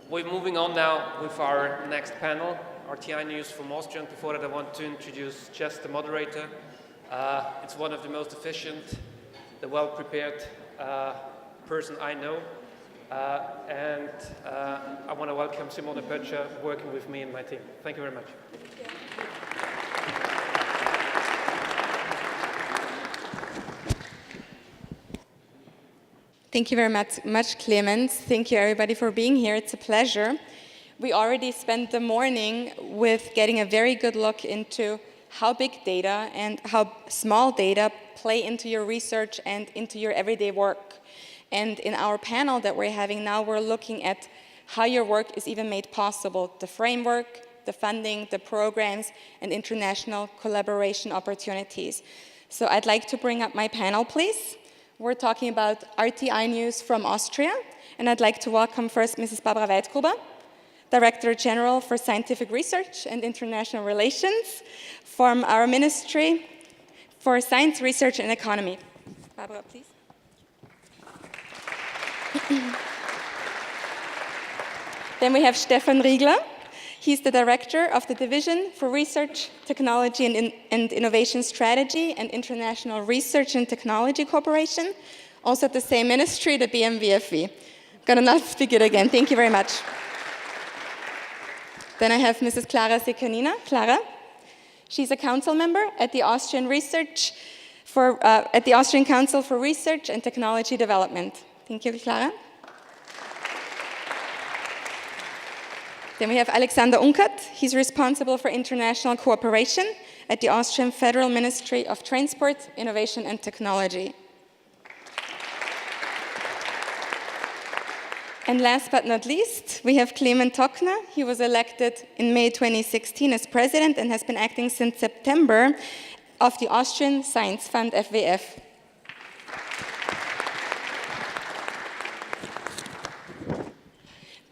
We're moving on now with our next panel, RTI News from Austria. And before that, I want to introduce just the moderator. It's one of the most efficient, the well-prepared person I know. And I want to welcome Simone Böttcher working with me and my team. Thank you very much. Thank you very much, Klement. Thank you, everybody, for being here. It's a pleasure. We already spent the morning with getting a very good look into how big data and how small data play into your research and into your everyday work. And in our panel that we're having now, we're looking at how your work is even made possible, the framework, the funding, the programs, and international collaboration opportunities. So I'd like to bring up my panel, please. We're talking about RTI News from Austria, and I'd like to welcome first Mrs. Barbara Weitgruber, Director General for Scientific Research and International Relations from our Ministry for Science, Research and Economy. Barbara, please. Then we have Stefan Riegler. He's the Director of the Division for Research, Technology and Innovation Strategy and International Research and Technology Cooperation, also at the same ministry, the BMVIT. I'm going to not speak it again. Thank you very much. Then I have Mrs. Klara Sekanina. Klara, she's a council member at the Austrian Council for Research and Technology Development. Thank you, Klara. Then we have Alexander Unkart. He's responsible for international cooperation at the Austrian Federal Ministry of Transport, Innovation and Technology. And last but not least, we have Klement Tockner. He was elected in May 2016 as president and has been acting since September of the Austrian Science Fund FWF.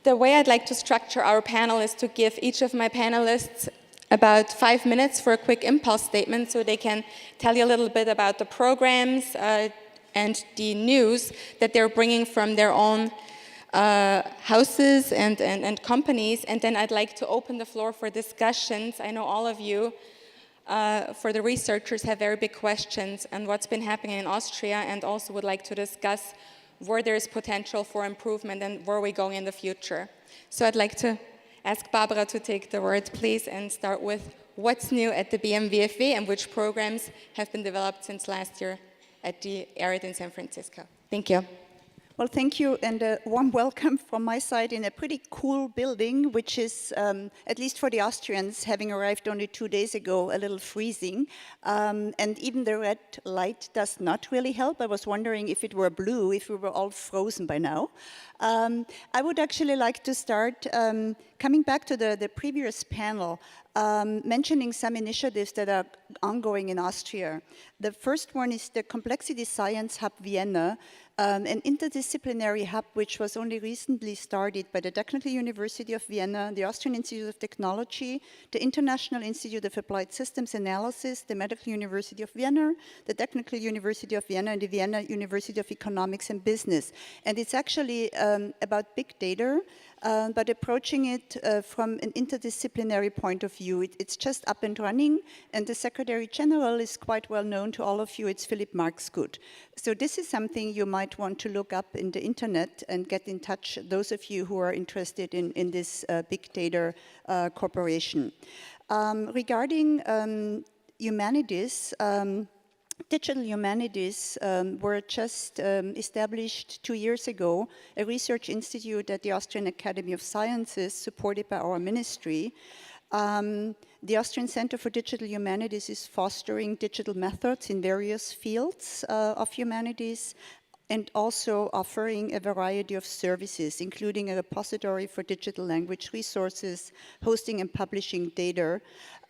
The way I'd like to structure our panel is to give each of my panelists about 5 minutes for a quick impulse statement so they can tell you a little bit about the programs and the news that they're bringing from their own houses and companies. And then I'd like to open the floor for discussions. I know all of you, for the researchers, have very big questions on what's been happening in Austria and also would like to discuss where there is potential for improvement and where we're going in the future. So I'd like to ask Barbara to take the word, please, and start with what's new at the BMVFW and which programs have been developed since last year at the ARIT in San Francisco. Thank you. Well, thank you, and a warm welcome from my side in a pretty cool building, which is, at least for the Austrians, having arrived only 2 days ago, a little freezing. And even the red light does not really help. I was wondering if it were blue, if we were all frozen by now. I would actually like to start coming back to the previous panel, mentioning some initiatives that are ongoing in Austria. The first one is the Complexity Science Hub Vienna, an interdisciplinary hub which was only recently started by the Technical University of Vienna, the Austrian Institute of Technology, the International Institute of Applied Systems Analysis, the Medical University of Vienna, the Technical University of Vienna, and the Vienna University of Economics and Business. And it's actually about big data, but approaching it from an interdisciplinary point of view. It's just up and running, and the Secretary General is quite well known to all of you. It's Philipp Marxgut. So this is something you might want to look up in the internet and get in touch, those of you who are interested in this big data cooperation. Regarding humanities, digital humanities were just established 2 years ago, a research institute at the Austrian Academy of Sciences, supported by our ministry. The Austrian Center for Digital Humanities is fostering digital methods in various fields of humanities and also offering a variety of services, including a repository for digital language resources, hosting and publishing data,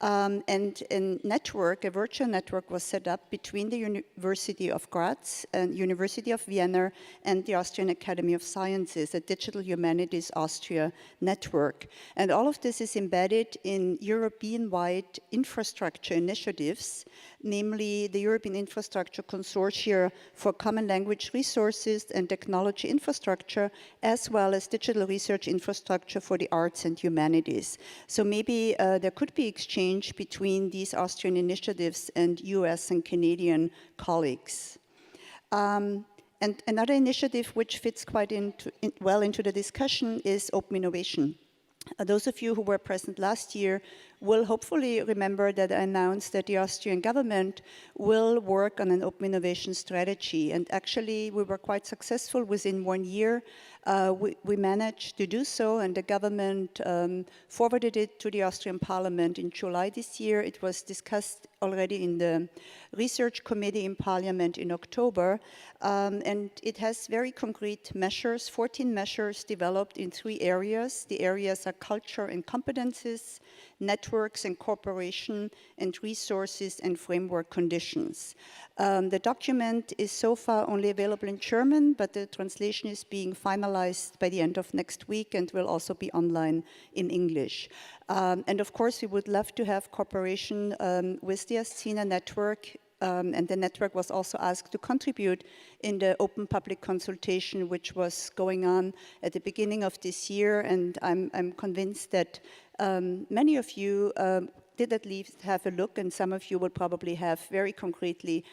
and a network, a virtual network was set up between the University of Graz and University of Vienna and the Austrian Academy of Sciences, a Digital Humanities Austria network. And all of this is embedded in European-wide infrastructure initiatives namely the European Infrastructure Consortia for Common Language Resources and Technology Infrastructure, as well as digital research infrastructure for the arts and humanities. So maybe there could be exchange between these Austrian initiatives and US and Canadian colleagues. And another initiative which fits quite well into the discussion is open innovation. Those of you who were present last year will hopefully remember that I announced that the Austrian government will work on an open innovation strategy. And actually, we were quite successful within 1 year. We managed to do so, and the government forwarded it to the Austrian Parliament in July this year. It was discussed already in the research committee in Parliament in October, and it has very concrete measures, 14 measures developed in 3 areas. The areas are culture and competences, networks and cooperation, and resources and framework conditions. The document is so far only available in German, but the translation is being finalized by the end of next week and will also be online in English. And of course, we would love to have cooperation with the Ascena network, and the network was also asked to contribute in the open public consultation which was going on at the beginning of this year, and I'm convinced that many of you did at least have a look, and some of you will probably have very concretely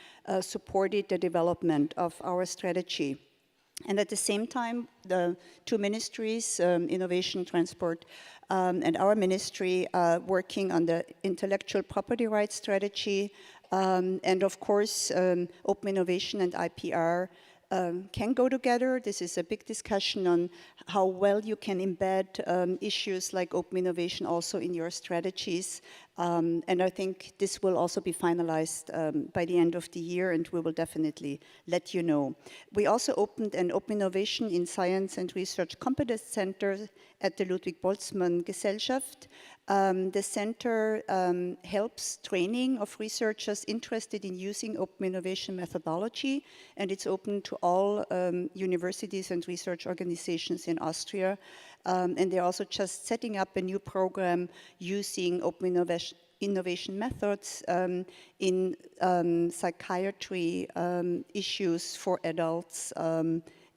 supported the development of our strategy. And at the same time, the 2 ministries, Innovation, Transport, and our ministry are working on the intellectual property rights strategy. And of course, open innovation and IPR can go together. This is a big discussion on how well you can embed issues like open innovation also in your strategies. And I think this will also be finalized by the end of the year, and we will definitely let you know. We also opened an Open Innovation in Science and Research Competence Center at the Ludwig Boltzmann Gesellschaft. The center helps training of researchers interested in using open innovation methodology, and it's open to all universities and research organizations in Austria. And they're also just setting up a new program using open innovation methods in psychiatry issues for adults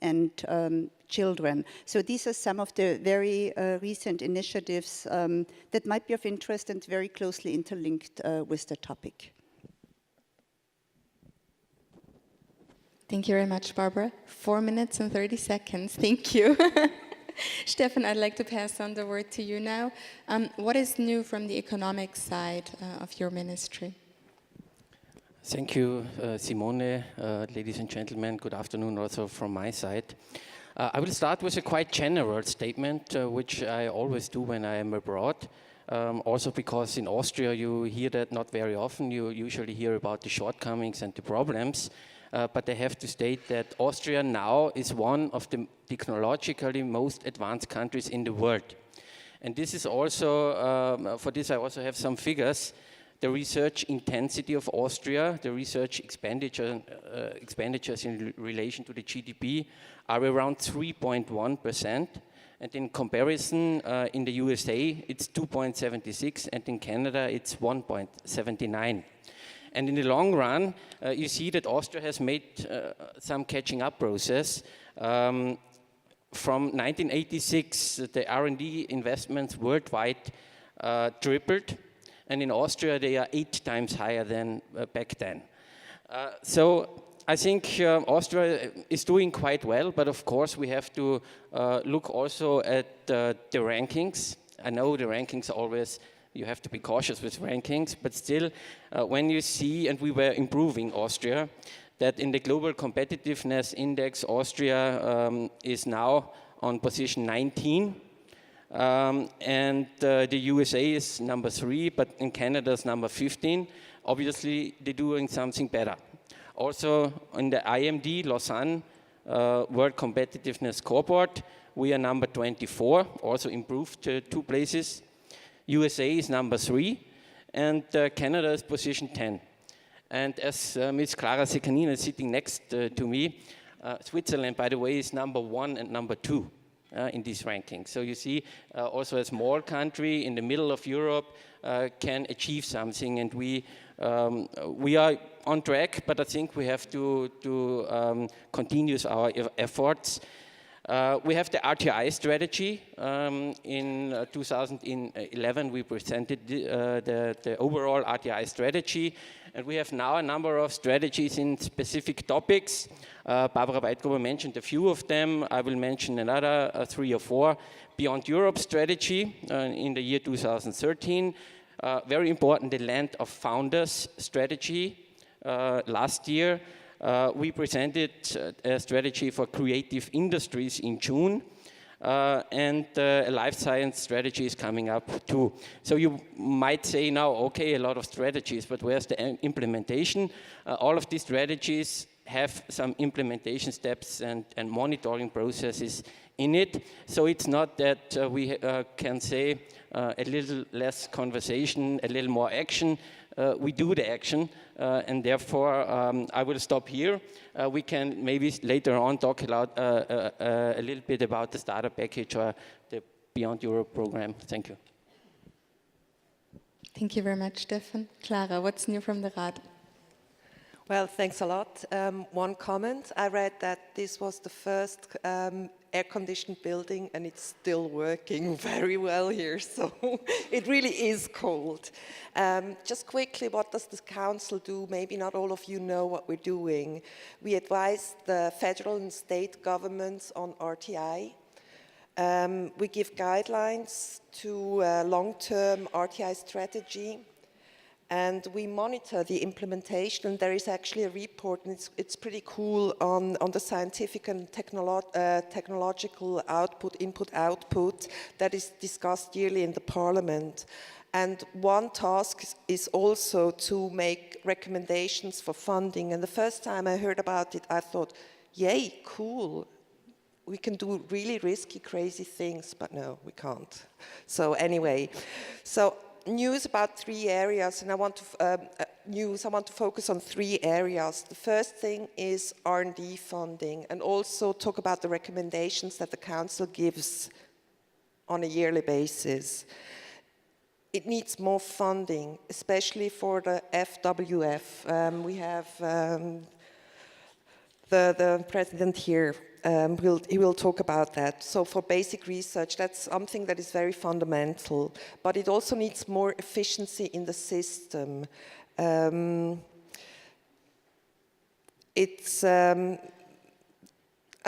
and children. So these are some of the very recent initiatives that might be of interest and very closely interlinked with the topic. Thank you very much, Barbara. 4 minutes and 30 seconds. Thank you. Stefan, I'd like to pass on the word to you now. What is new from the economic side of your ministry? Thank you, Simone. Ladies and gentlemen, good afternoon also from my side. I will start with a quite general statement, which I always do when I am abroad. Also because in Austria you hear that not very often. You usually hear about the shortcomings and the problems. But I have to state that Austria now is one of the technologically most advanced countries in the world. And this is also, for this I also have some figures. The research intensity of Austria, the research expenditures in relation to the GDP are around 3.1%. And in comparison, in the USA, it's 2.76, and in Canada, it's 1.79. And in the long run, you see that Austria has made some catching up process. From 1986, the R&D investments worldwide tripled. And in Austria, they are 8 times higher than back then. So I think Austria is doing quite well, but of course we have to look also at the rankings. I know the rankings always, you have to be cautious with rankings, but still when you see, and we were improving Austria, that in the Global Competitiveness Index, Austria is now on position 19. And the USA is number 3, but in Canada is number 15. Obviously, they're doing something better. Also, in the IMD Lausanne World Competitiveness Scoreboard, we are number 24, also improved 2 places. USA is number 3, and Canada is position 10. And as Ms. Klara Sekanina is sitting next to me, Switzerland, by the way, is number 1 and number 2. in this ranking. So you see, also a small country in the middle of Europe can achieve something, and we are on track, but I think we have to continue our efforts. We have the RTI strategy. In 2011, we presented the overall RTI strategy, and we have now a number of strategies in specific topics. Barbara Weitgruber mentioned a few of them. I will mention another 3 or 4. Beyond Europe strategy in the year 2013. Very important, the Land of Founders strategy. Last year, we presented a strategy for creative industries in June, and a life science strategy is coming up too. So you might say now, okay, a lot of strategies, but where's the implementation? All of these strategies have some implementation steps and monitoring processes in it. So it's not that we can say a little less conversation, a little more action. We do the action, and therefore I will stop here. We can maybe later on talk about, a little bit about the starter package or the Beyond Europe program. Thank you. Thank you very much, Stefan. Klara, what's new from the Rat? Well, thanks a lot. One comment, I read that this was the first air-conditioned building and it's still working very well here, so it really is cold. Just quickly, what does the council do? Maybe not all of you know what we're doing. We advise the federal and state governments on RTI. We give guidelines to long-term RTI strategy. And we monitor the implementation, and there is actually a report, and it's pretty cool, on the scientific and technological input-output that is discussed yearly in the Parliament. And one task is also to make recommendations for funding. And the first time I heard about it, I thought, yay, cool. We can do really risky, crazy things, but no, we can't. So anyway, news about 3 areas, and I want to focus on 3 areas. The first thing is R&D funding, and also talk about the recommendations that the Council gives on a yearly basis. It needs more funding, especially for the FWF. We have the president here. He will talk about that. So for basic research, that's something that is very fundamental, but it also needs more efficiency in the system. I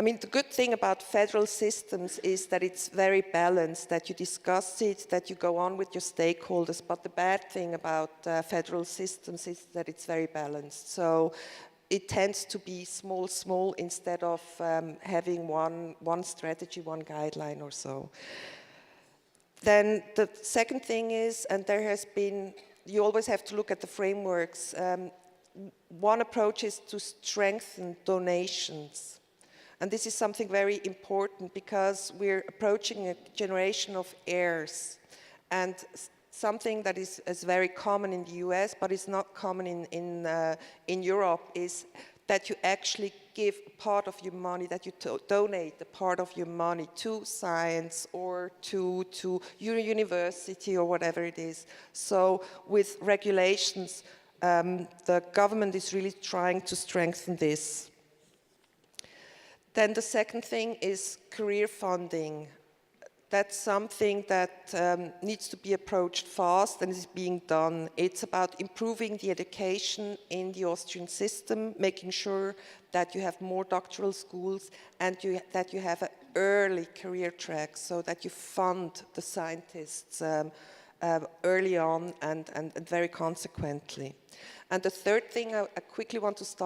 mean, the good thing about federal systems is that it's very balanced, that you discuss it, that you go on with your stakeholders, but the bad thing about federal systems is that it's very balanced. So it tends to be small, instead of having one strategy, one guideline or so. Then the second thing is, and there has been, you always have to look at the frameworks. One approach is to strengthen donations. And this is something very important because we're approaching a generation of heirs. And something that is very common in the US, but is not common in Europe, is that you actually give part of your money, that you donate a part of your money to science or to your university or whatever it is. So with regulations, the government is really trying to strengthen this. Then the second thing is career funding. That's something that needs to be approached fast and is being done. It's about improving the education in the Austrian system, making sure that you have more doctoral schools and that you have an early career track so that you fund the scientists early on and very consequently. And the third thing I quickly want to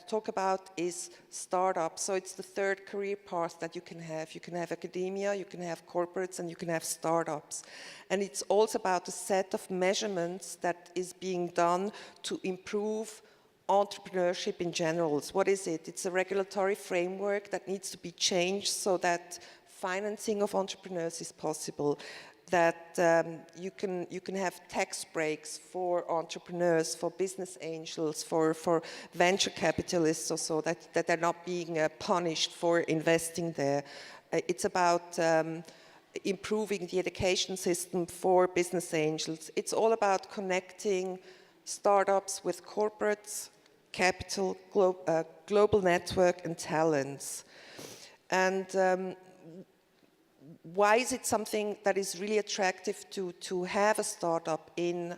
talk about is startups. So it's the third career path that you can have. You can have academia, you can have corporates, and you can have startups. And it's also about a set of measurements that is being done to improve entrepreneurship in general. So what is it? It's a regulatory framework that needs to be changed so that financing of entrepreneurs is possible. that you can have tax breaks for entrepreneurs, for business angels, for venture capitalists or so, that they're not being punished for investing there. It's about improving the education system for business angels. It's all about connecting startups with corporates, capital, global network and talents. And why is it something that is really attractive to have a startup in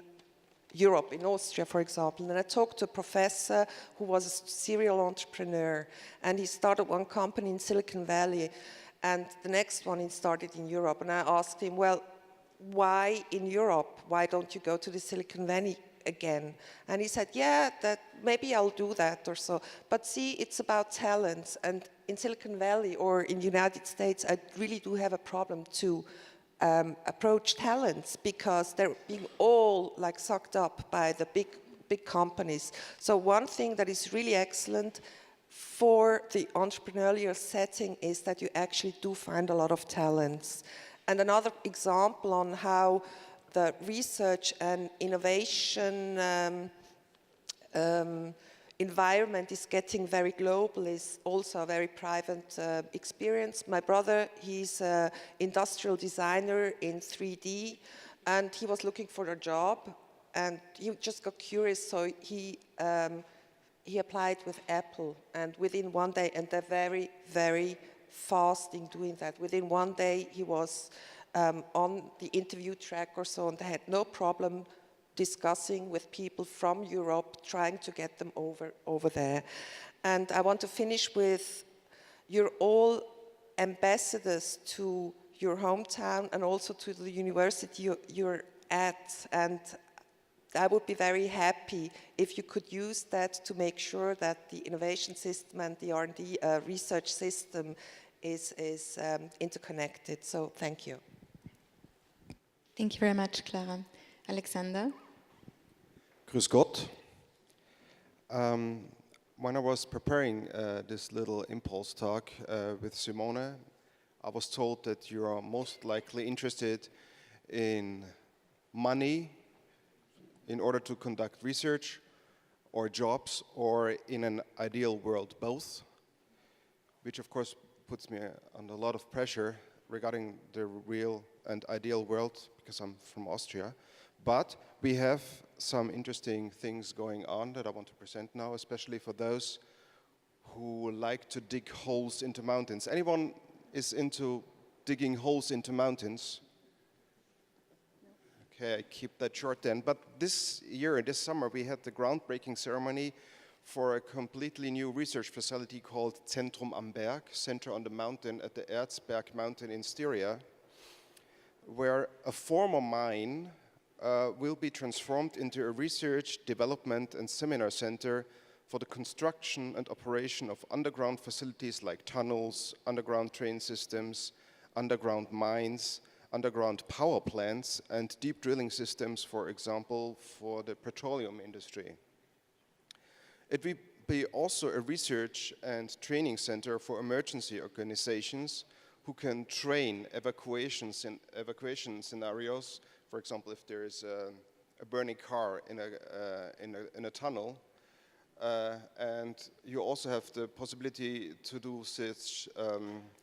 Europe, in Austria, for example? And I talked to a professor who was a serial entrepreneur, and he started one company in Silicon Valley, and the next one he started in Europe. And I asked him, well, why in Europe? Why don't you go to the Silicon Valley again? And he said, yeah, that maybe I'll do that or so. But see, it's about talents. And in Silicon Valley or in the United States, I really do have a problem to approach talents because they're being all like sucked up by the big companies. So one thing that is really excellent for the entrepreneurial setting is that you actually do find a lot of talents. And another example on how the research and innovation environment is getting very global is also a very private experience. My brother, he's an industrial designer in 3D, and he was looking for a job, and he just got curious, so he applied with Apple, and within one day, and they're very, very fast in doing that. Within one day, he was on the interview track or so, and they had no problem discussing with people from Europe, trying to get them over there. And I want to finish with, you're all ambassadors to your hometown and also to the university you're at. And I would be very happy if you could use that to make sure that the innovation system and the R&D research system is interconnected. So thank you. Thank you very much, Klara. Alexander? Grüß Gott. When I was preparing this little impulse talk with Simone, I was told that you are most likely interested in money in order to conduct research, or jobs, or in an ideal world, both, which of course puts me under a lot of pressure regarding the real and ideal world, because I'm from Austria. But we have some interesting things going on that I want to present now, especially for those who like to dig holes into mountains. Anyone is into digging holes into mountains? Okay, I keep that short then. But this year, this summer, we had the groundbreaking ceremony for a completely new research facility called Zentrum am Berg, Center on the Mountain at the Erzberg Mountain in Styria, where a former mine will be transformed into a research, development and seminar center for the construction and operation of underground facilities like tunnels, underground train systems, underground mines, underground power plants and deep drilling systems, for example, for the petroleum industry. It will be also a research and training center for emergency organizations who can train evacuation scenarios. For example, if there is a burning car in a tunnel, and you also have the possibility to do such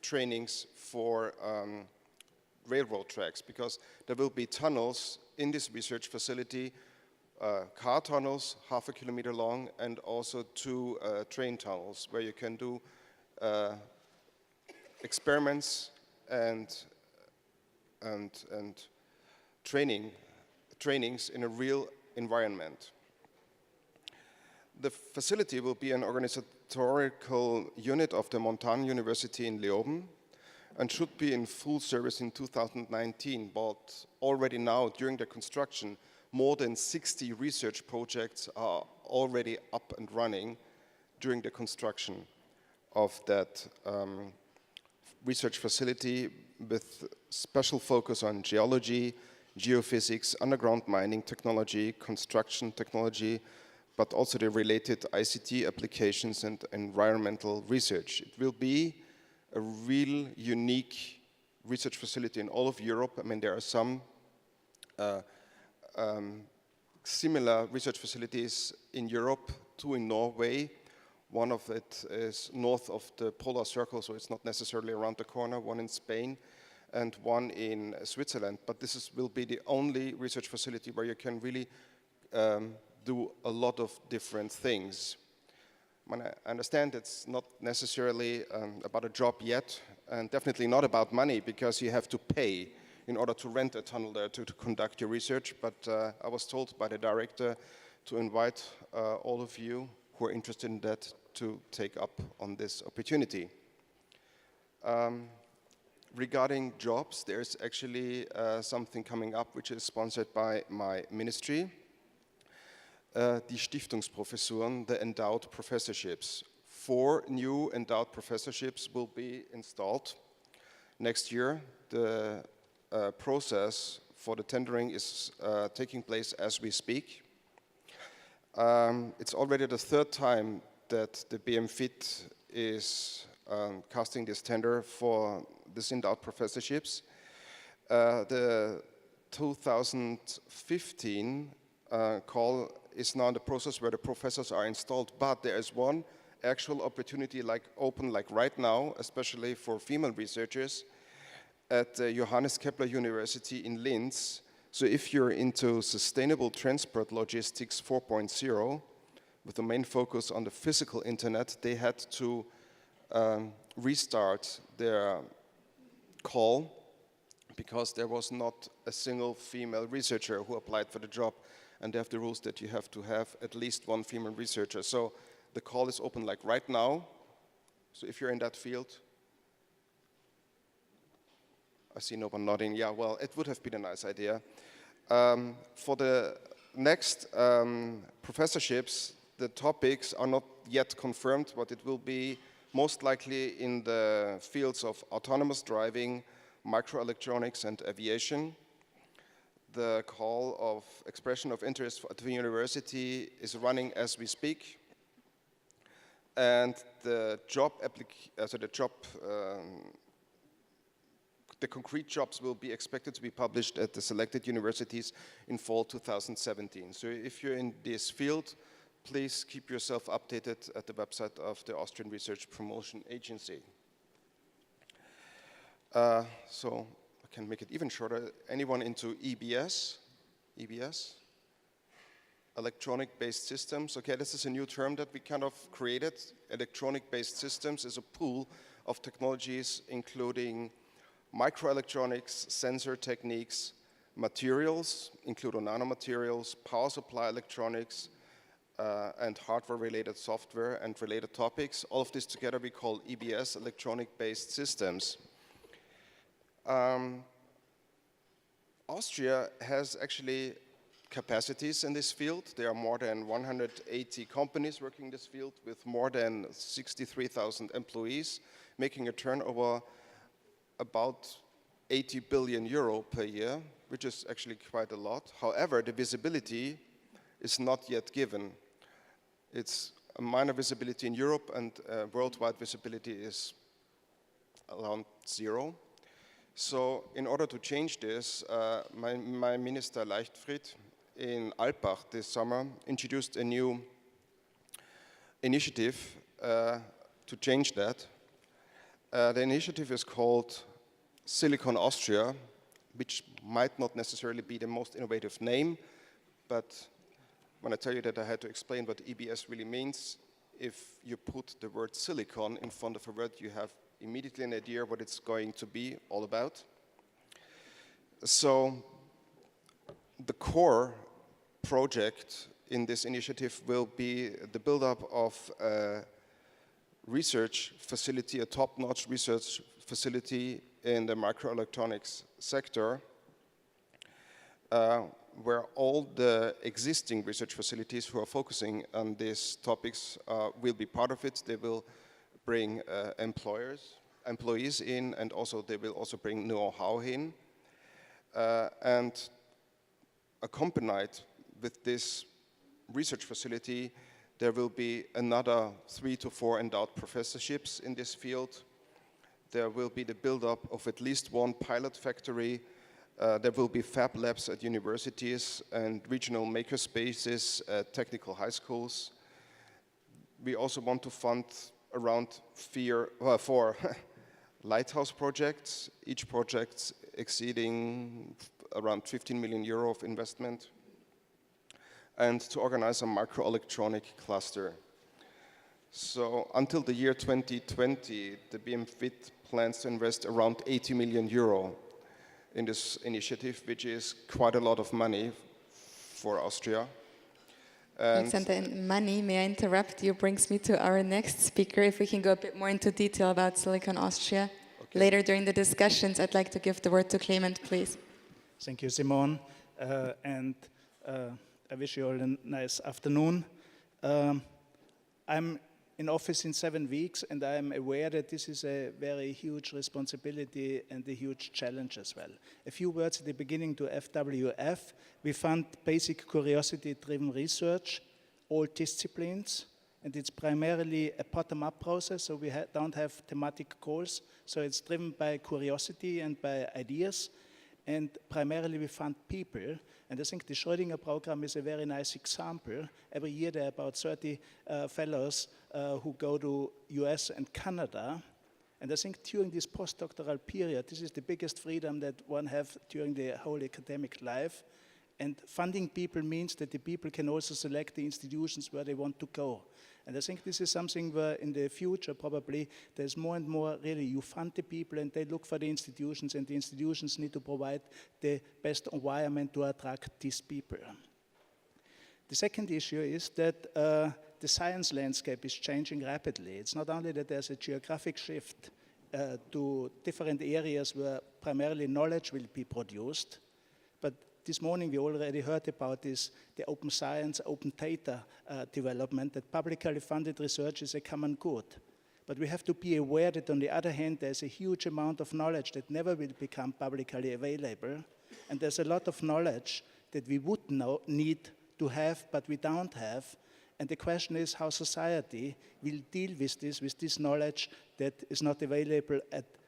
trainings for railroad tracks, because there will be tunnels in this research facility, car tunnels, 0.5 kilometer long, and also 2 train tunnels where you can do experiments and trainings in a real environment. The facility will be an organizational unit of the Montagne University in Leoben and should be in full service in 2019, but already now, during the construction, more than 60 research projects are already up and running during the construction of that research facility, with special focus on geology, geophysics, underground mining technology, construction technology, but also the related ICT applications and environmental research. It will be a real unique research facility in all of Europe. I mean, there are some similar research facilities in Europe, 2 in Norway. One of it is north of the polar circle, so it's not necessarily around the corner, 1 in Spain, and 1 in Switzerland. But this will be the only research facility where you can really do a lot of different things. I understand it's not necessarily about a job yet, and definitely not about money, because you have to pay in order to rent a tunnel there to conduct your research. But I was told by the director to invite all of you who are interested in that to take up on this opportunity. Regarding jobs, there's actually something coming up which is sponsored by my ministry. Die Stiftungsprofessuren, the endowed professorships. 4 new endowed professorships will be installed next year. The process for the tendering is taking place as we speak. It's already the 3rd time that the BMVIT is casting this tender for this endowed professorships. The 2015 call is now the process where the professors are installed, but there is one actual opportunity open right now, especially for female researchers at Johannes Kepler University in Linz. So if you're into sustainable transport logistics 4.0, with the main focus on the physical internet, they had to restart their call because there was not a single female researcher who applied for the job. And they have the rules that you have to have at least 1 female researcher. So the call is open right now. So if you're in that field, I see no one nodding. Yeah, well, it would have been a nice idea. For the next professorships, the topics are not yet confirmed, but it will be most likely in the fields of autonomous driving, microelectronics, and aviation. The call of expression of interest at the university is running as we speak, and the concrete jobs will be expected to be published at the selected universities in fall 2017. So if you're in this field, please keep yourself updated at the website of the Austrian Research Promotion Agency. So I can make it even shorter. Anyone into EBS? EBS? Electronic-based systems. Okay, this is a new term that we kind of created. Electronic-based systems is a pool of technologies including microelectronics, sensor techniques, materials, including nanomaterials, power supply electronics, and hardware-related software and related topics. All of this together we call EBS, electronic-based systems. Austria has actually capacities in this field. There are more than 180 companies working in this field with more than 63,000 employees, making a turnover about 80 billion euro per year, which is actually quite a lot. However, the visibility is not yet given. It's a minor visibility in Europe, and worldwide visibility is around 0. So in order to change this, my minister Leichtfried in Alpbach this summer introduced a new initiative to change that. The initiative is called Silicon Austria, which might not necessarily be the most innovative name, but when I tell you that I had to explain what EBS really means, if you put the word silicon in front of a word, you have immediately an idea what it's going to be all about. So the core project in this initiative will be the build-up of a research facility, a top-notch research facility in the microelectronics sector, where all the existing research facilities who are focusing on these topics will be part of it. They will bring employees in, and also they will also bring know-how in. And accompanied with this research facility, there will be another 3 to 4 endowed professorships in this field. There will be the build-up of at least one pilot factory. There will be fab labs at universities and regional makerspaces at technical high schools. We also want to fund around 4 lighthouse projects, each project exceeding around 15 million euro of investment, and to organize a microelectronic cluster. So until the year 2020, the BMVIT plans to invest around 80 million euro in this initiative, which is quite a lot of money for Austria. Alexander, money, may I interrupt you, brings me to our next speaker. If we can go a bit more into detail about Silicon Austria. Okay. Later during the discussions, I'd like to give the word to Klement, please. Thank you, Simone. I wish you all a nice afternoon. I'm in office in 7 weeks, and I'm aware that this is a very huge responsibility and a huge challenge as well. A few words at the beginning to FWF. We fund basic curiosity-driven research, all disciplines, and it's primarily a bottom-up process, so we don't have thematic goals, so it's driven by curiosity and by ideas, and primarily we fund people. And I think the Schrödinger program is a very nice example. Every year there are about 30 fellows who go to US and Canada. And I think during this postdoctoral period, this is the biggest freedom that one has during the whole academic life. And funding people means that the people can also select the institutions where they want to go. And I think this is something where in the future probably there's more and more really you fund the people and they look for the institutions, and the institutions need to provide the best environment to attract these people. The second issue is that the science landscape is changing rapidly. It's not only that there's a geographic shift to different areas where primarily knowledge will be produced, but this morning we already heard about this, the open science, open data development, that publicly funded research is a common good. But we have to be aware that on the other hand, there's a huge amount of knowledge that never will become publicly available. And there's a lot of knowledge that we would need to have, but we don't have. And the question is how society will deal with this knowledge that is not available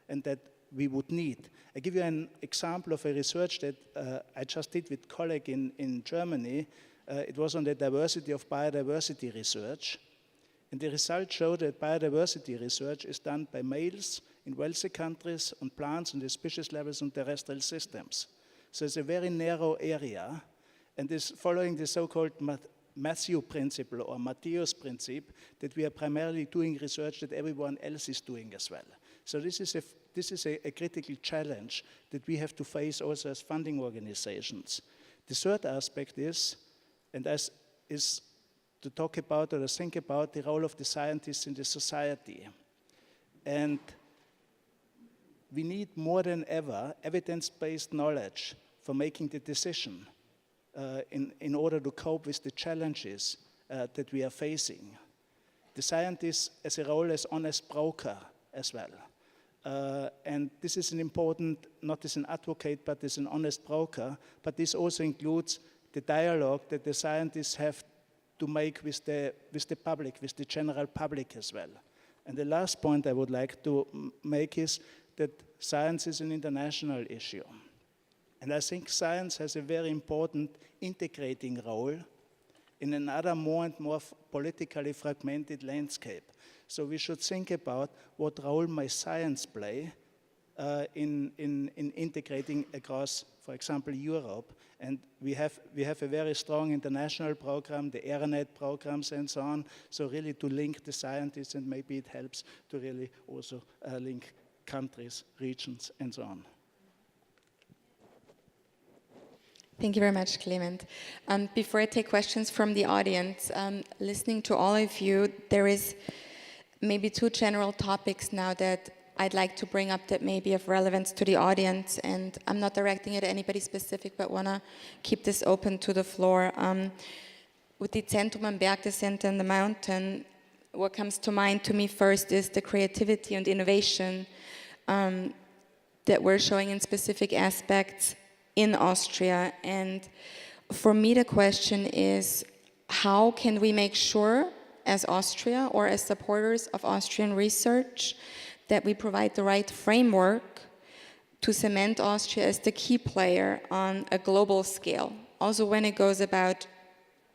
and that we would need. I give you an example of a research that I just did with a colleague in Germany. It was on the diversity of biodiversity research. And the results show that biodiversity research is done by males in wealthy countries on plants and the species levels on terrestrial systems. So it's a very narrow area, and is following the so-called Matthew principle or Matthäus principle, that we are primarily doing research that everyone else is doing as well. So this is a critical challenge that we have to face also as funding organizations. The third aspect is to talk about or to think about the role of the scientists in the society. And we need more than ever evidence-based knowledge for making the decision in order to cope with the challenges that we are facing. The scientist has a role as honest broker as well. And this is an important, not as an advocate, but as an honest broker, but this also includes the dialogue that the scientists have to make with the public, with the general public as well. And the last point I would like to make is that science is an international issue. And I think science has a very important integrating role in another more and more politically fragmented landscape. So we should think about what role may science play in integrating across, for example, Europe. And we have a very strong international program, the ARIT programs and so on, so really to link the scientists, and maybe it helps to really also link countries, regions, and so on. Thank you very much, Klement. Before I take questions from the audience, listening to all of you, there is maybe 2 general topics now that I'd like to bring up that may be of relevance to the audience, and I'm not directing it at anybody specific, but want to keep this open to the floor. With the Zentrum am Berg, the center in the mountain, what comes to mind to me first is the creativity and innovation that we're showing in specific aspects in Austria. And for me, the question is, how can we make sure as Austria or as supporters of Austrian research that we provide the right framework to cement Austria as the key player on a global scale. Also when it goes about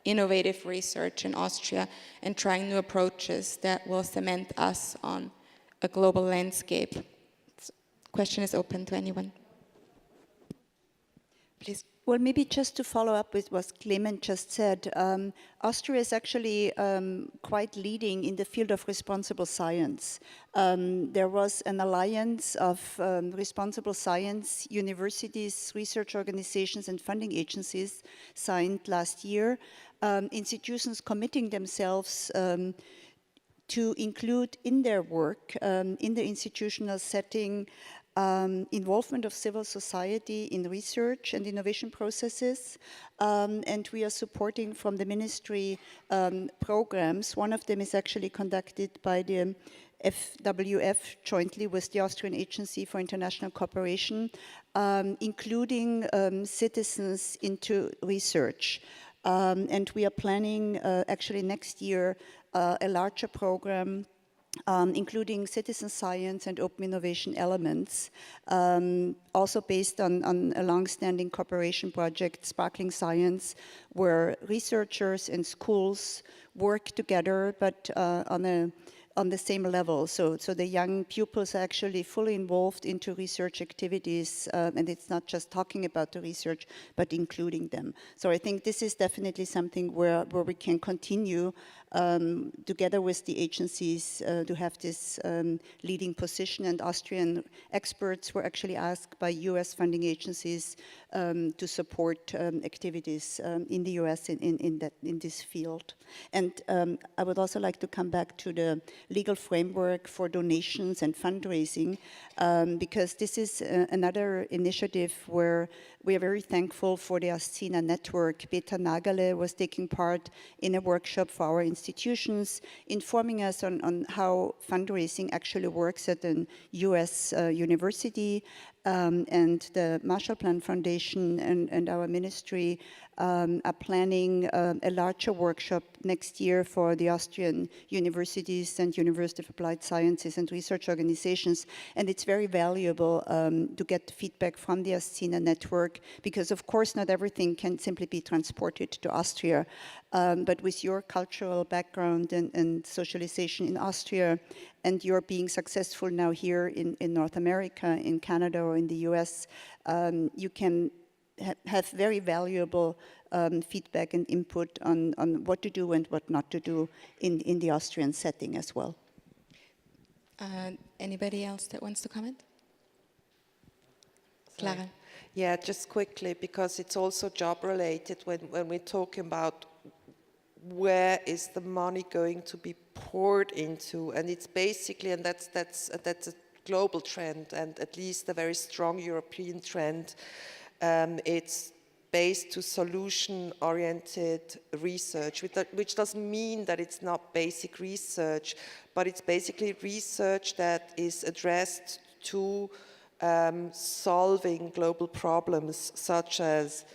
innovative research in Austria and trying new approaches that will cement us on a global landscape. Question is open to anyone. Please. Well, maybe just to follow up with what Klement just said, Austria is actually quite leading in the field of responsible science. There was an alliance of responsible science universities, research organizations, and funding agencies signed last year. Institutions committing themselves to include in their work, in the institutional setting, involvement of civil society in research and innovation processes, and we are supporting from the ministry programs. One of them is actually conducted by the FWF jointly with the Austrian Agency for International Cooperation, including citizens into research. And we are planning actually next year a larger program including citizen science and open innovation elements, also based on a long-standing cooperation project, Sparkling Science, where researchers and schools work together, but on the same level. So the young pupils are actually fully involved into research activities, and it's not just talking about the research, but including them. So I think this is definitely something where we can continue together with the agencies to have this leading position, and Austrian experts were actually asked by US funding agencies to support activities in the US in this field. And I would also like to come back to the legal framework for donations and fundraising, because this is another initiative where we are very thankful for the Ascina network. Peter Nagale was taking part in a workshop for our institutions, informing us on how fundraising actually works at an US university, and the Marshall Plan Foundation and our ministry are planning a larger workshop next year for the Austrian universities and University of Applied Sciences and research organizations. And it's very valuable to get feedback from the Ascina network, because of course not everything can simply be transported to Austria. But with your cultural background and socialization in Austria, and you're being successful now here in North America, in Canada, or in the US, you can have very valuable feedback and input on what to do and what not to do in the Austrian setting as well. Anybody else that wants to comment? Klara. Yeah, just quickly, because it's also job related when we're talking about where is the money going to be poured into, and it's basically, and that's a global trend, and at least a very strong European trend. It's based to solution-oriented research, which doesn't mean that it's not basic research, but it's basically research that is addressed to solving global problems such as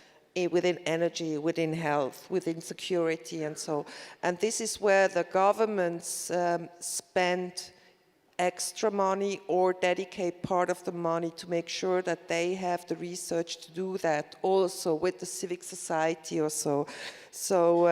within energy, within health, within security, and so. And this is where the governments spend extra money or dedicate part of the money to make sure that they have the research to do that, also with the civic society or so. So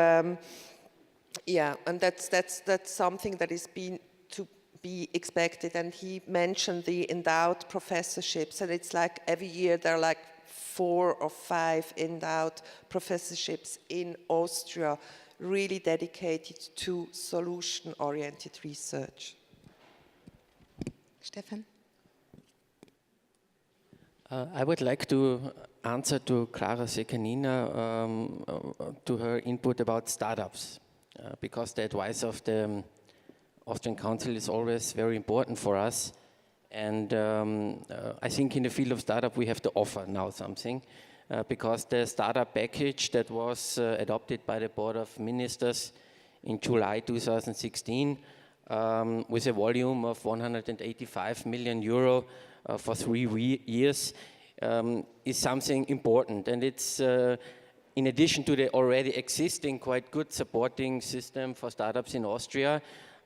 yeah, and that's something that is being to be expected. And he mentioned the endowed professorships, and it's like every year there are like 4 or 5 endowed professorships in Austria, really dedicated to solution-oriented research. Stefan? I would like to answer to Klara Sekanina, to her input about startups, because the advice of the Austrian Council is always very important for us. And I think in the field of startup we have to offer now something, because the startup package that was adopted by the Board of Ministers in July 2016 with a volume of 185 million euro for 3 years is something important. And it's in addition to the already existing quite good supporting system for startups in Austria,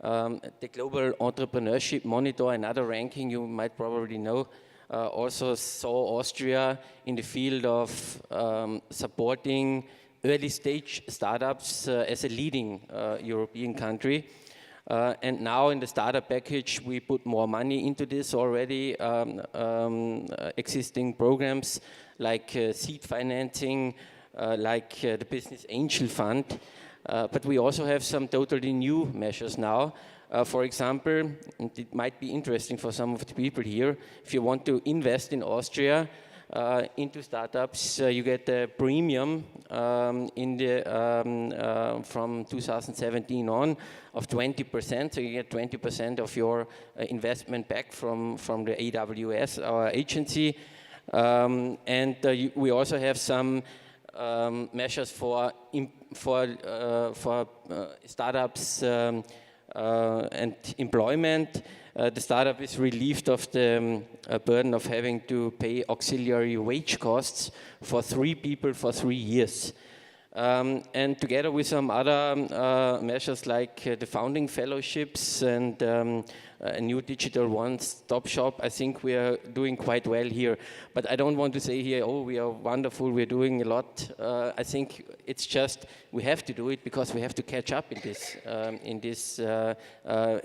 The Global Entrepreneurship Monitor, another ranking you might probably know, also saw Austria in the field of supporting early stage startups as a leading European country. And now in the startup package, we put more money into this already, existing programs like seed financing, like the Business Angel Fund. But we also have some totally new measures now. For example, and it might be interesting for some of the people here, if you want to invest in Austria into startups, you get a premium in the, from 2017 on of 20%. So you get 20% of your investment back from the AWS, our agency. We also have some measures for startups and employment. The startup is relieved of the burden of having to pay auxiliary wage costs for 3 people for 3 years. And together with some other measures like the founding fellowships and a new digital one-stop shop, I think we are doing quite well here. But I don't want to say here, oh, we are wonderful, we're doing a lot. I think it's just we have to do it because we have to catch up in this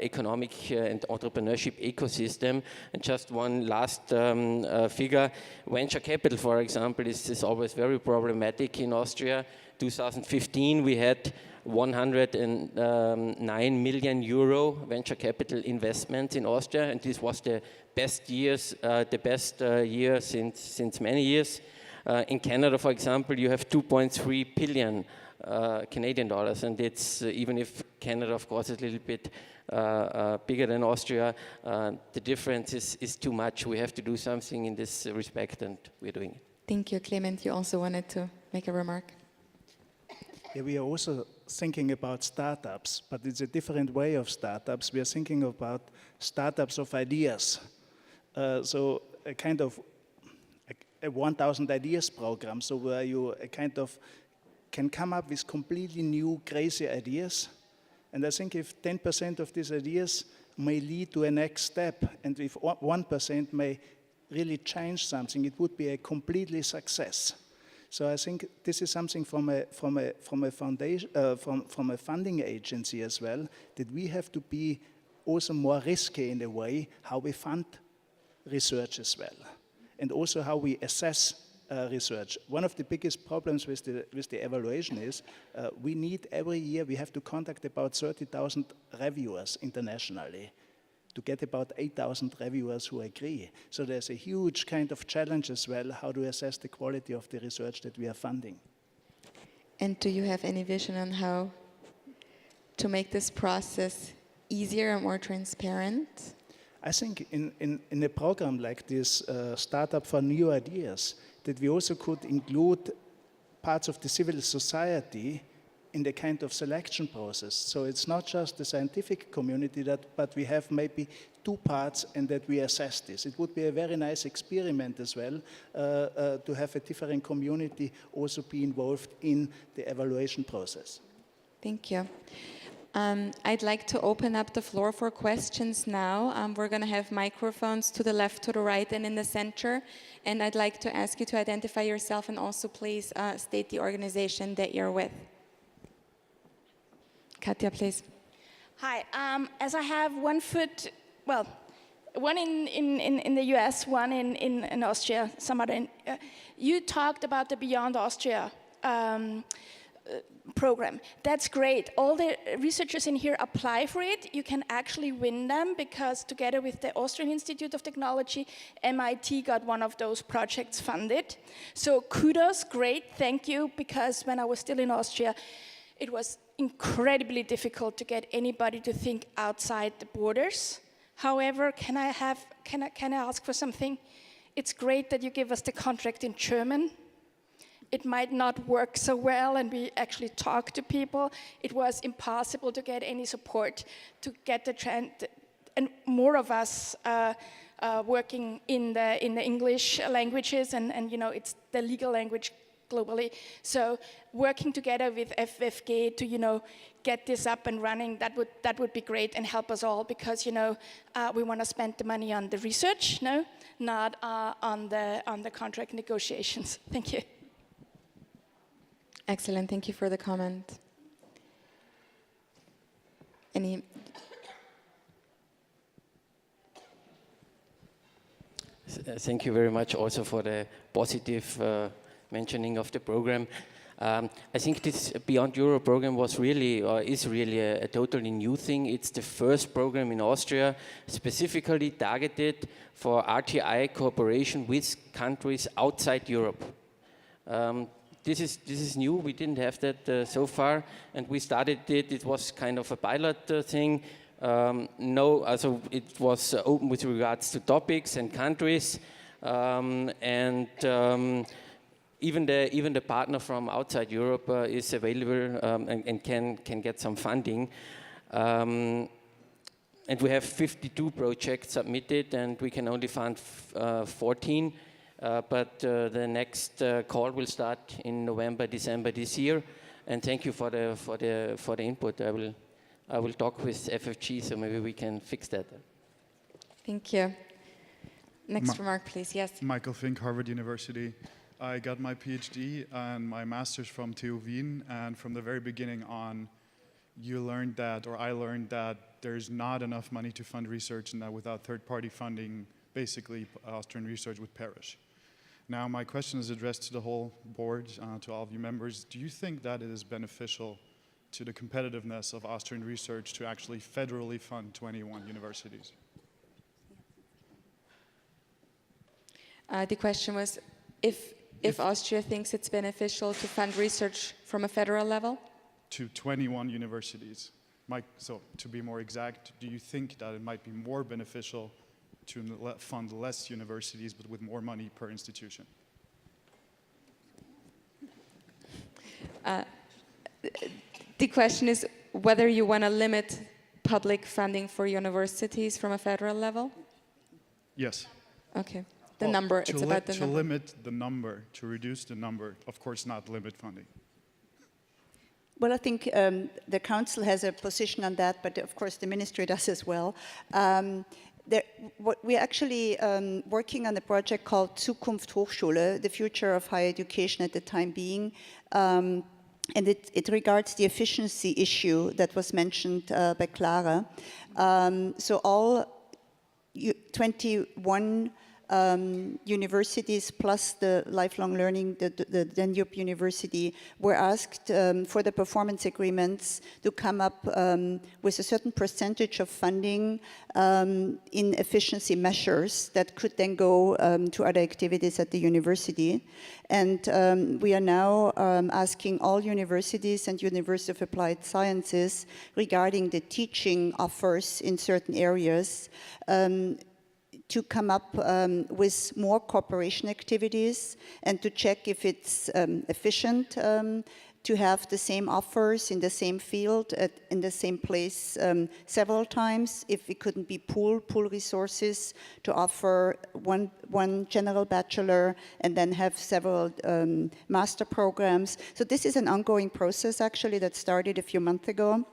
economic and entrepreneurship ecosystem. And just one last figure, venture capital, for example, is always very problematic in Austria. 2015, we had 109 million euro venture capital investment in Austria, and this was the best year since many years. In Canada, for example, you have 2.3 billion Canadian dollars, and it's even if Canada, of course, is a little bit bigger than Austria, the difference is too much. We have to do something in this respect, and we're doing it. Thank you, Klement. You also wanted to make a remark. Yeah, we are also thinking about startups, but it's a different way of startups. We are thinking about startups of ideas. So a kind of a 1,000 ideas program, so where you kind of can come up with completely new, crazy ideas. And I think if 10% of these ideas may lead to a next step, and if 1% may really change something, it would be a completely success. So I think this is something from a foundation, from a funding agency as well, that we have to be also more risky in the way how we fund research as well, and also how we assess research. One of the biggest problems with the evaluation is we need every year we have to contact about 30,000 reviewers internationally to get about 8,000 reviewers who agree. So there's a huge kind of challenge as well, how to assess the quality of the research that we are funding. And do you have any vision on how to make this process easier and more transparent? I think in a program like this, Startup for New Ideas, that we also could include parts of the civil society in the kind of selection process. So it's not just the scientific community, but we have maybe 2 parts and that we assess this. It would be a very nice experiment as well to have a different community also be involved in the evaluation process. Thank you. I'd like to open up the floor for questions now. We're going to have microphones to the left, to the right, and in the center. And I'd like to ask you to identify yourself and also please state the organization that you're with. Katja, please. Hi. As I have one foot, well, one in the US, one in Austria, some other. You talked about the Beyond Austria program. That's great. All the researchers in here apply for it. You can actually win them because together with the Austrian Institute of Technology, MIT got one of those projects funded. So kudos, great, thank you, because when I was still in Austria, it was incredibly difficult to get anybody to think outside the borders. However, can I ask for something? It's great that you give us the contract in German. It might not work so well, and we actually talk to people. It was impossible to get any support to get the trend, and more of us working in the English languages, and you know, it's the legal language globally. So working together with FFG to, get this up and running, that would be great and help us all, because, we want to spend the money on the research, not on the contract negotiations. Thank you. Excellent, thank you for the comment. Any? Thank you very much also for the positive mentioning of the program. I think this Beyond Euro program was really, or is really a totally new thing. It's the first program in Austria specifically targeted for RTI cooperation with countries outside Europe. This is new. We didn't have that so far, and we started it. It was kind of a pilot thing. Also it was open with regards to topics and countries, even the partner from outside Europe is available and can get some funding. And we have 52 projects submitted, and we can only fund 14. But the next call will start in November, December this year. And thank you for the input. I will talk with FFG, so maybe we can fix that. Thank you. Next remark, please. Yes. Michael Fink, Harvard University. I got my PhD and my master's from TU Wien, and from the very beginning on, you learned that, or I learned that there's not enough money to fund research, and that without third-party funding, basically Austrian research would perish. Now, my question is addressed to the whole board, to all of you members. Do you think that it is beneficial to the competitiveness of Austrian research to actually federally fund 21 universities? The question was if Austria thinks it's beneficial to fund research from a federal level? To 21 universities. So to be more exact, do you think that it might be more beneficial to fund less universities but with more money per institution? The question is whether you want to limit public funding for universities from a federal level? Yes. Okay. The number, it's about the number. To limit the number, to reduce the number, of course not limit funding. Well, I think the council has a position on that, but of course the ministry does as well. We're actually working on a project called Zukunft Hochschule, the future of higher education at the time being. And it regards the efficiency issue that was mentioned by Klara. So all 21 universities plus the lifelong learning, the Danube University, were asked for the performance agreements to come up with a certain percentage of funding in efficiency measures that could then go to other activities at the university. And we are now asking all universities and University of Applied Sciences regarding the teaching offers in certain areas to come up with more cooperation activities and to check if it's efficient to have the same offers in the same field in the same place several times, if we couldn't be pool resources to offer one general bachelor and then have several master programs. So this is an ongoing process actually that started a few months ago.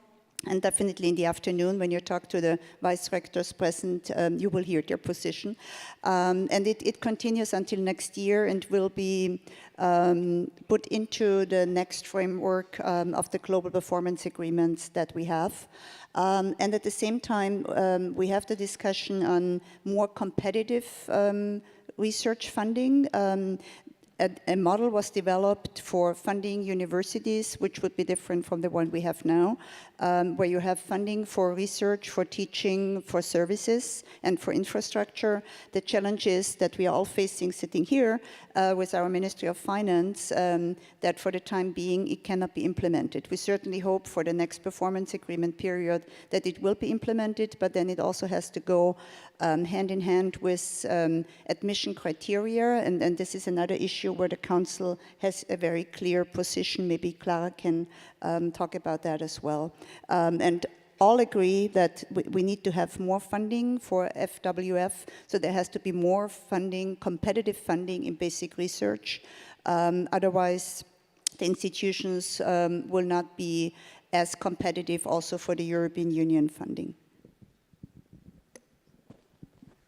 And definitely in the afternoon, when you talk to the vice rectors present, you will hear their position. And it continues until next year and will be put into the next framework of the global performance agreements that we have. And at the same time, we have the discussion on more competitive research funding. A model was developed for funding universities, which would be different from the one we have now, where you have funding for research, for teaching, for services, and for infrastructure. The challenges that we are all facing sitting here with our Ministry of Finance, that for the time being, it cannot be implemented. We certainly hope for the next performance agreement period that it will be implemented, but then it also has to go hand in hand with admission criteria, and this is another issue where the Council has a very clear position. Maybe Klara can talk about that as well. And all agree that we need to have more funding for FWF, so there has to be more funding, competitive funding in basic research. Otherwise, the institutions will not be as competitive also for the European Union funding.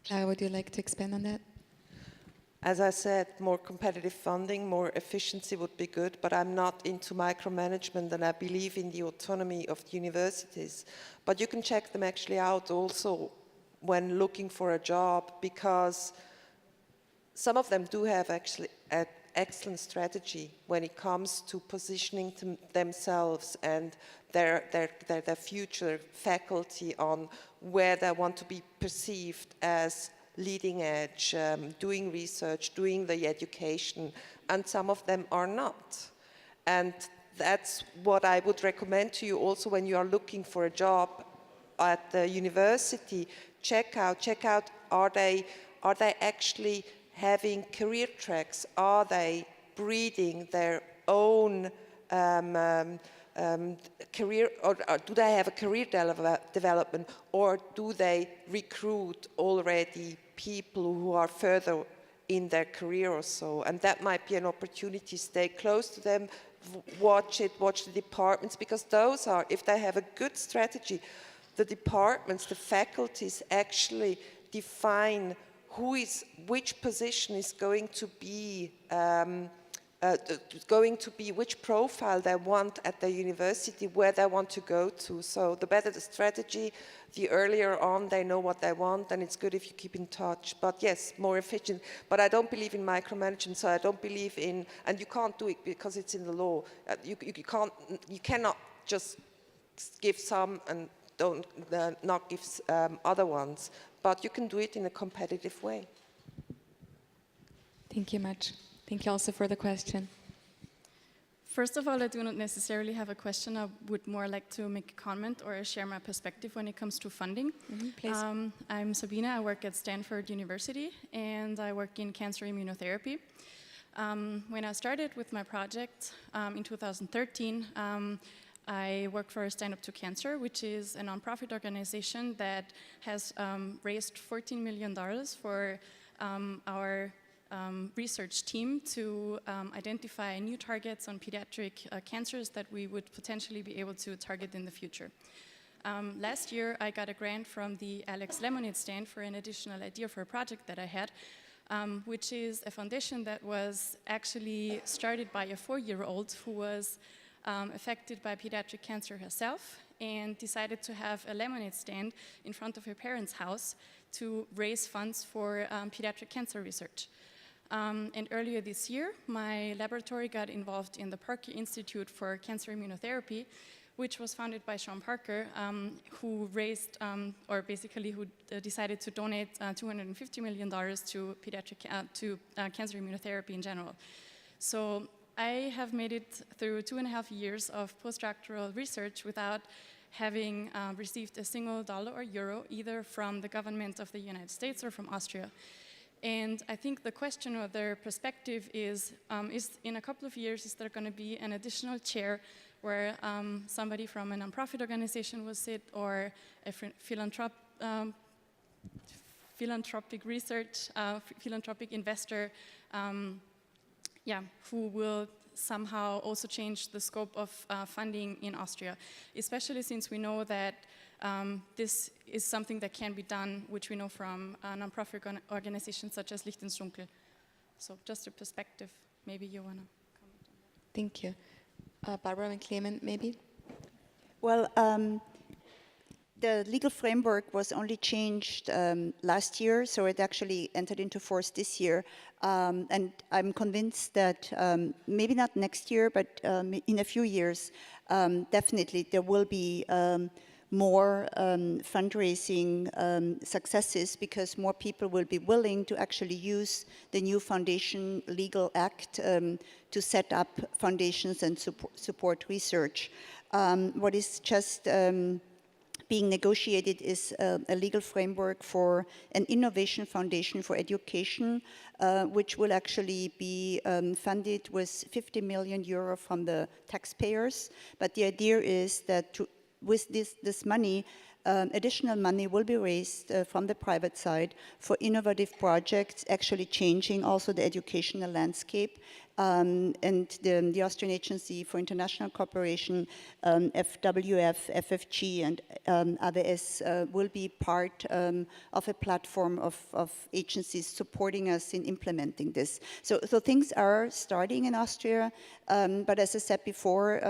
Klara, would you like to expand on that? As I said, more competitive funding, more efficiency would be good, but I'm not into micromanagement and I believe in the autonomy of the universities. But you can check them actually out also when looking for a job, because some of them do have actually an excellent strategy when it comes to positioning themselves and their future faculty on where they want to be perceived as leading edge, doing research, doing the education, and some of them are not. And that's what I would recommend to you also when you are looking for a job at the university. Check out, are they actually having career tracks? Are they breeding their own career, or do they have a career development, or do they recruit already people who are further in their career or so? And that might be an opportunity. Stay close to them, watch the departments, because those are, if they have a good strategy, the departments, the faculties actually define which position is going to be which profile they want at the university, where they want to go to. So the better the strategy, the earlier on they know what they want, and it's good if you keep in touch. But yes, more efficient. But I don't believe in micromanagement, so I don't believe in, and you can't do it because it's in the law. You cannot just give some and not give other ones, but you can do it in a competitive way. Thank you much. Thank you also for the question. First of all, I do not necessarily have a question. I would more like to make a comment or share my perspective when it comes to funding. Please. I'm Sabina. I work at Stanford University, and I work in cancer immunotherapy. When I started with my project in 2013, I worked for Stand Up to Cancer, which is a nonprofit organization that has raised $14 million for our research team to identify new targets on pediatric cancers that we would potentially be able to target in the future. Last year, I got a grant from the Alex Lemonade Stand for an additional idea for a project that I had, which is a foundation that was actually started by a 4-year-old who was affected by pediatric cancer herself and decided to have a lemonade stand in front of her parents' house to raise funds for pediatric cancer research. And earlier this year, my laboratory got involved in the Parker Institute for Cancer Immunotherapy, which was founded by Sean Parker, who raised, who decided to donate $250 million to cancer immunotherapy in general. So I have made it through 2.5 years of postdoctoral research without having received a single dollar or euro, either from the government of the United States or from Austria. And I think the question or their perspective is in a couple of years, is there going to be an additional chair where somebody from a nonprofit organization will sit, or a philanthropic research, philanthropic investor, who will somehow also change the scope of funding in Austria, especially since we know that this is something that can be done, which we know from nonprofit organizations such as Licht ins Dunkel. So just a perspective, maybe you want to comment on that. Thank you. Barbara and Klement, maybe? Well, the legal framework was only changed last year, so it actually entered into force this year. And I'm convinced that maybe not next year, but in a few years, definitely there will be more fundraising successes, because more people will be willing to actually use the new Foundation Legal Act to set up foundations and support research. What is just being negotiated is a legal framework for an innovation foundation for education, which will actually be funded with 50 million euro from the taxpayers. But the idea is that with this money, additional money will be raised from the private side for innovative projects, actually changing also the educational landscape, and the Austrian Agency for International Cooperation, FWF, and AWS will be part of a platform of agencies supporting us in implementing this. So things are starting in Austria, but as I said before,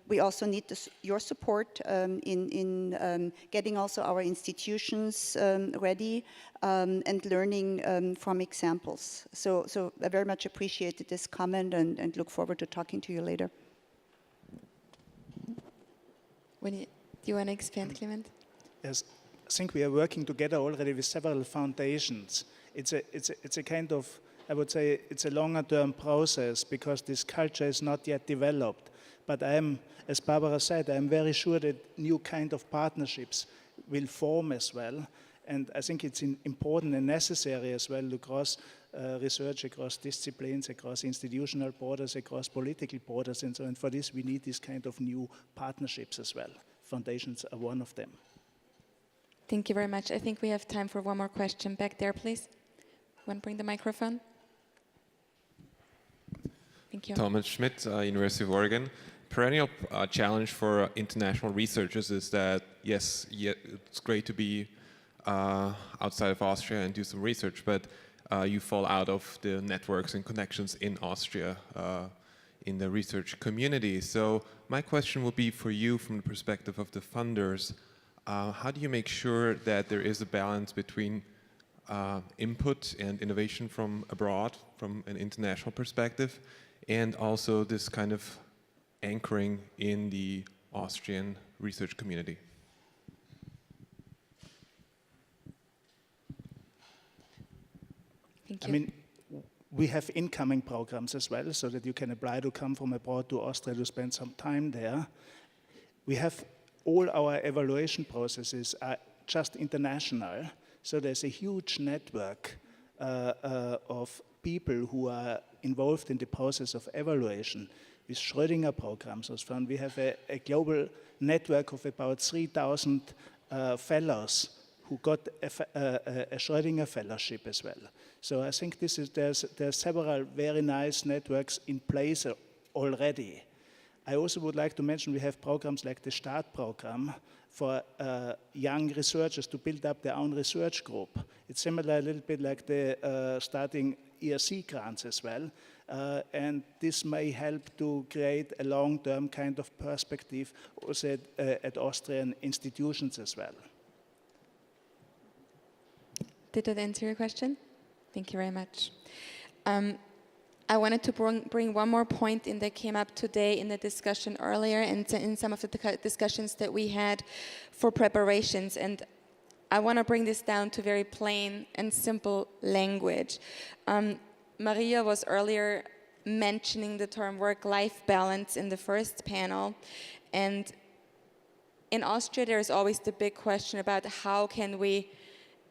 we also need your support in getting also our institutions ready and learning from examples. So I very much appreciated this comment and look forward to talking to you later. Do you want to expand, Klement? Yes, I think we are working together already with several foundations. It's a kind of, I would say, it's a longer-term process because this culture is not yet developed. But I am, as Barbara said, I am very sure that new kind of partnerships will form as well. And I think it's important and necessary as well to cross research across disciplines, across institutional borders, across political borders, and so on. For this, we need this kind of new partnerships as well. Foundations are one of them. Thank you very much. I think we have time for one more question. Back there, please. Want to bring the microphone? Thank you. Thomas Schmidt, University of Oregon. Perennial challenge for international researchers is that, yes, it's great to be outside of Austria and do some research, but you fall out of the networks and connections in Austria in the research community. So my question would be for you from the perspective of the funders, how do you make sure that there is a balance between input and innovation from abroad, from an international perspective, and also this kind of anchoring in the Austrian research community? Thank you. I mean, we have incoming programs as well, so that you can apply to come from abroad to Austria to spend some time there. We have all our evaluation processes are just international, so there's a huge network of people who are involved in the process of evaluation. With Schrödinger programs as fun, we have a global network of about 3,000 fellows who got a Schrödinger fellowship as well. So I think there's several very nice networks in place already. I also would like to mention we have programs like the START program for young researchers to build up their own research group. It's similar a little bit like the starting ERC grants as well. And this may help to create a long-term kind of perspective also at Austrian institutions as well. Did that answer your question? Thank you very much. I wanted to bring one more point in that came up today in the discussion earlier and in some of the discussions that we had for preparations. And I want to bring this down to very plain and simple language. Maria was earlier mentioning the term work-life balance in the first panel. And in Austria, there is always the big question about how can we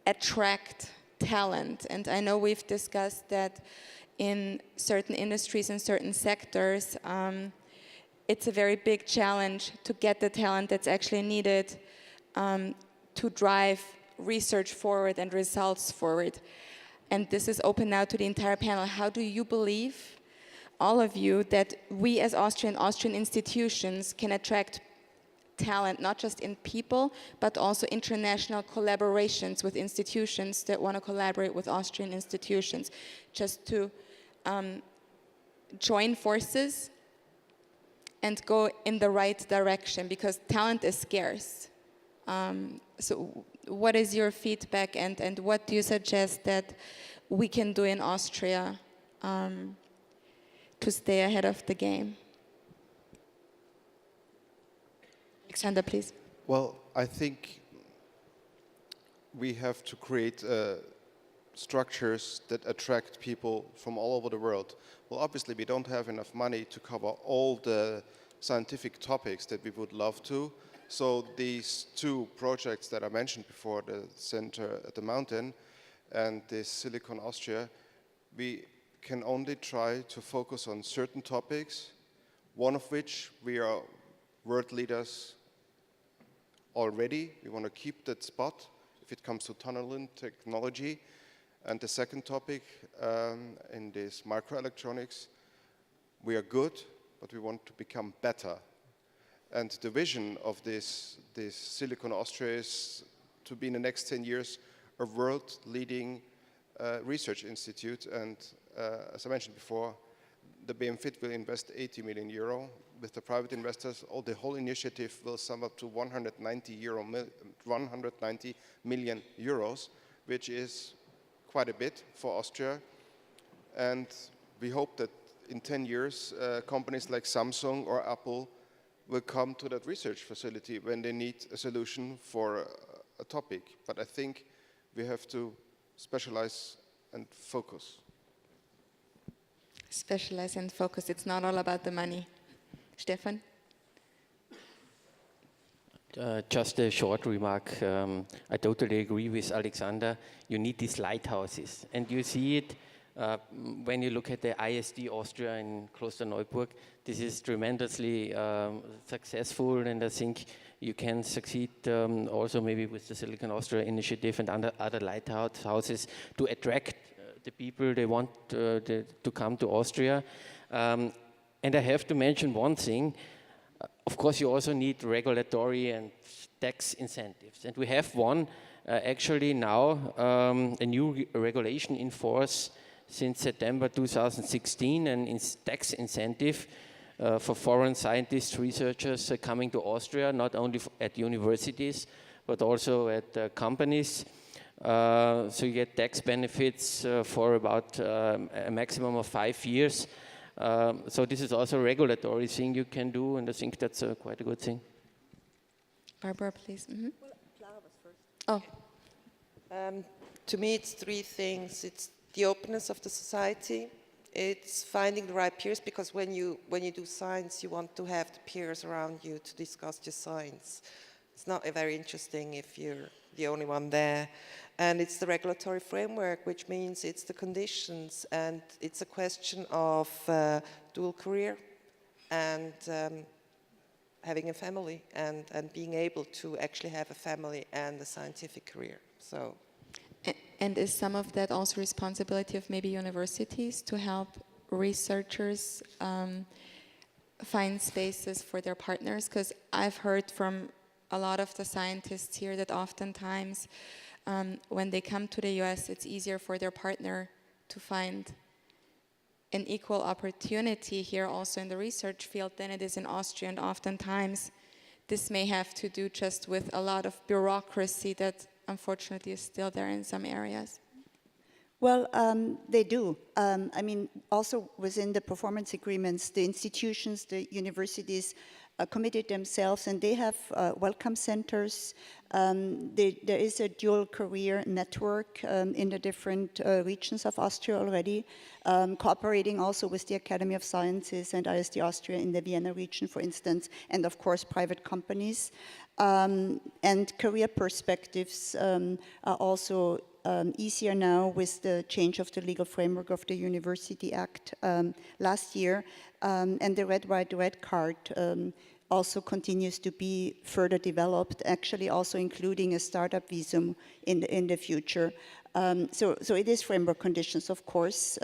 attract talent. And I know we've discussed that in certain industries and certain sectors, it's a very big challenge to get the talent that's actually needed to drive research forward and results forward. And this is open now to the entire panel. How do you believe, all of you, that we as Austrian institutions can attract talent, not just in people, but also international collaborations with institutions that want to collaborate with Austrian institutions, just to join forces and go in the right direction, because talent is scarce. So what is your feedback, and what do you suggest that we can do in Austria to stay ahead of the game? Alexander, please. Well, I think we have to create structures that attract people from all over the world. Well, obviously, we don't have enough money to cover all the scientific topics that we would love to. So these two projects that I mentioned before, the Center at the Mountain and the Silicon Austria, we can only try to focus on certain topics, one of which we are world leaders already. We want to keep that spot if it comes to tunneling technology. And the second topic in this microelectronics, we are good, but we want to become better. And the vision of this Silicon Austria is to be in the next 10 years a world-leading research institute. And as I mentioned before, the BMVIT will invest 80 million euro. With the private investors, the whole initiative will sum up to 190 million euros, which is quite a bit for Austria. And we hope that in 10 years, companies like Samsung or Apple will come to that research facility when they need a solution for a topic. But I think we have to specialize and focus. Specialize and focus. It's not all about the money. Stefan? Just a short remark. I totally agree with Alexander. You need these lighthouses. And you see it when you look at the ISD Austria in Klosterneuburg. This is tremendously successful, and I think you can succeed also maybe with the Silicon Austria initiative and other lighthouses to attract the people they want to come to Austria. And I have to mention one thing. Of course, you also need regulatory and tax incentives. And we have one actually now, a new regulation in force since September 2016, and tax incentive for foreign scientists, researchers coming to Austria, not only at universities, but also at companies. So you get tax benefits for about a maximum of 5 years. So this is also a regulatory thing you can do, and I think that's quite a good thing. Barbara, please. Mm-hmm. Well, Klara was first. Oh. To me, it's three things. It's the openness of the society. It's finding the right peers, because when you do science, you want to have the peers around you to discuss your science. It's not very interesting if you're the only one there. And it's the regulatory framework, which means it's the conditions, and it's a question of dual career and having a family and being able to actually have a family and a scientific career. So. And is some of that also responsibility of maybe universities to help researchers find spaces for their partners? Because I've heard from a lot of the scientists here that oftentimes when they come to the US, it's easier for their partner to find an equal opportunity here also in the research field than it is in Austria. And oftentimes this may have to do just with a lot of bureaucracy that unfortunately is still there in some areas. Well, they do. I mean, also within the performance agreements, the institutions, the universities committed themselves, and they have welcome centers. There is a dual career network in the different regions of Austria already, cooperating also with the Academy of Sciences and ISD Austria in the Vienna region, for instance, and of course private companies. And career perspectives are also easier now with the change of the legal framework of the University Act last year, and the Red, White, Red card also continues to be further developed, actually also including a startup visum in the future. So it is framework conditions, of course,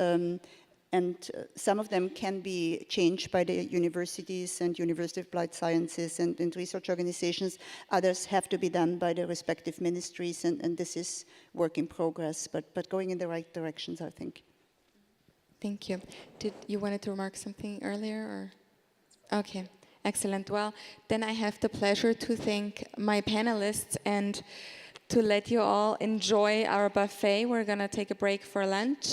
and some of them can be changed by the universities and University of Applied Sciences and research organizations. Others have to be done by the respective ministries, and this is work in progress, but going in the right directions, I think. Thank you. Did you wanted to remark something earlier, or? Okay, excellent. Well, then I have the pleasure to thank my panelists and to let you all enjoy our buffet. We're going to take a break for lunch.